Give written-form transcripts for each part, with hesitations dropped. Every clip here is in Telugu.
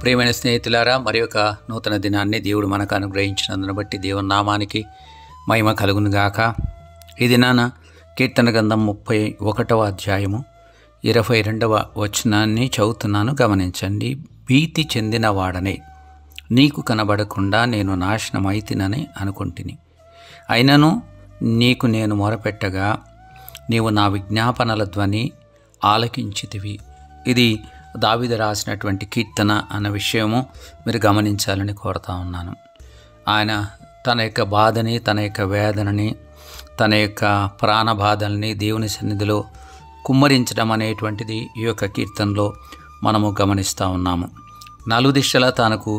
ప్రియమైన స్నేహితులారా, మరి ఒక నూతన దినాన్ని దేవుడు మనకు అనుగ్రహించినందును బట్టి దేవుని నామానికి మహిమ కలుగును గాక. ఈ దినాన కీర్తన గ్రంథం 31వ అధ్యాయము 22వ వచనాన్ని చదువుతున్నాను, గమనించండి. భీతి చెందిన వాడనే నీకు కనబడకుండా నేను నాశనమైతినని అనుకుంటుని, అయినను నీకు నేను మొరపెట్టగా నీవు నా విజ్ఞాపనల ధ్వని ఆలకించితివి. ఇది దావీదు రాసినటువంటి కీర్తన అన్న విషయము మీరు గమనించాలని కోరుతా ఉన్నాను. ఆయన తన యొక్క బాధని, తన యొక్క వేదనని, తన యొక్క ప్రాణ బాధల్ని దేవుని సన్నిధిలో కుమ్మరించడం అనేటువంటిది ఈ యొక్క కీర్తనలో మనము గమనిస్తూ ఉన్నాము. నలుదిశలా తనకు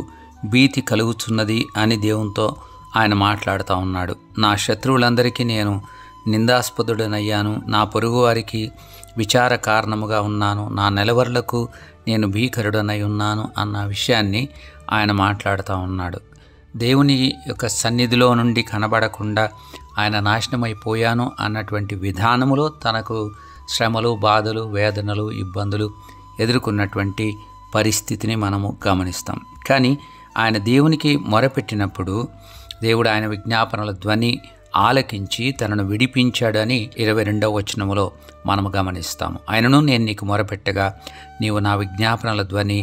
భీతి కలుగుతున్నది అని దేవునితో ఆయన మాట్లాడుతూ ఉన్నాడు. నా శత్రువులందరికీ నేను నిందాస్పదుడనయ్యాను, నా పొరుగు వారికి విచార కారణముగా ఉన్నాను, నా నెలవర్లకు నేను భీకరుడనై ఉన్నాను అన్న విషయాన్ని ఆయన మాట్లాడుతూ ఉన్నాడు. దేవుని యొక్క సన్నిధిలో నుండి కనబడకుండా ఆయన నాశనమైపోయాను అన్నటువంటి విధానములో తనకు శ్రమలు, బాధలు, వేదనలు, ఇబ్బందులు ఎదుర్కొన్నటువంటి పరిస్థితిని మనము గమనిస్తాం. కానీ ఆయన దేవునికి మొరపెట్టినప్పుడు దేవుడు ఆయన విజ్ఞాపనల ధ్వని ఆలకించి తనను విడిపించాడని 22వ వచనములో మనము గమనిస్తాము. ఆయనను నేను నీకు మొరపెట్టగా నీవు నా విజ్ఞాపనల ధ్వని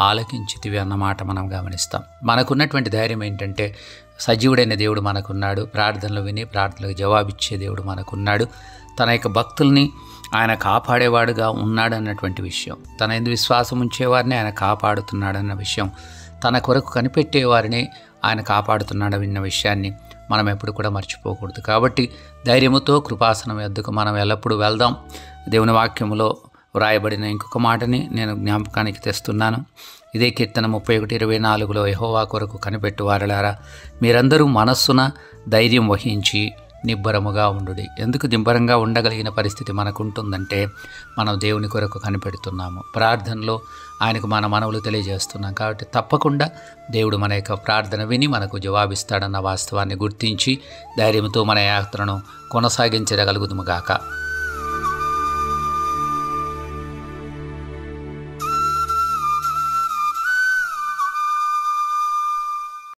ఆలకించితివి అన్నమాట మనం గమనిస్తాం. మనకున్నటువంటి ధైర్యం ఏంటంటే సజీవుడైన దేవుడు మనకున్నాడు, ప్రార్థనలు విని ప్రార్థనలకు జవాబిచ్చే దేవుడు మనకున్నాడు, తన యొక్క భక్తుల్ని ఆయన కాపాడేవాడుగా ఉన్నాడు అన్నటువంటి విషయం, తన యందు విశ్వాసం ఉంచేవారిని ఆయన కాపాడుతున్నాడన్న విషయం, తన కొరకు కనిపెట్టేవారిని ఆయన కాపాడుతున్నాడన్న విషయాన్ని మనం ఎప్పుడు కూడా మర్చిపోకూడదు. కాబట్టి ధైర్యముతో కృపాసనం వద్దకు మనం ఎల్లప్పుడూ వెళ్దాం. దేవుని వాక్యములో వ్రాయబడిన ఇంకొక మాటని నేను జ్ఞాపకానికి తెస్తున్నాను. ఇదే కీర్తన 31:24లో యెహోవా కొరకు కనిపెట్టు వారలారా మీరందరూ మనస్సున ధైర్యం వహించి నిబ్బరముగా ఉండుడి. ఎందుకు నిబ్బరంగా ఉండగలిగిన పరిస్థితి మనకుంటుందంటే మనం దేవుని కొరకు కనిపెడుతున్నాము, ప్రార్థనలో ఆయనకు మన మనవులు తెలియజేస్తున్నాం. కాబట్టి తప్పకుండా దేవుడు మన యొక్క ప్రార్థన విని మనకు జవాబిస్తాడన్న వాస్తవాన్ని గుర్తించి ధైర్యంతో మన యాత్రను కొనసాగించగలుగుదుము గాక.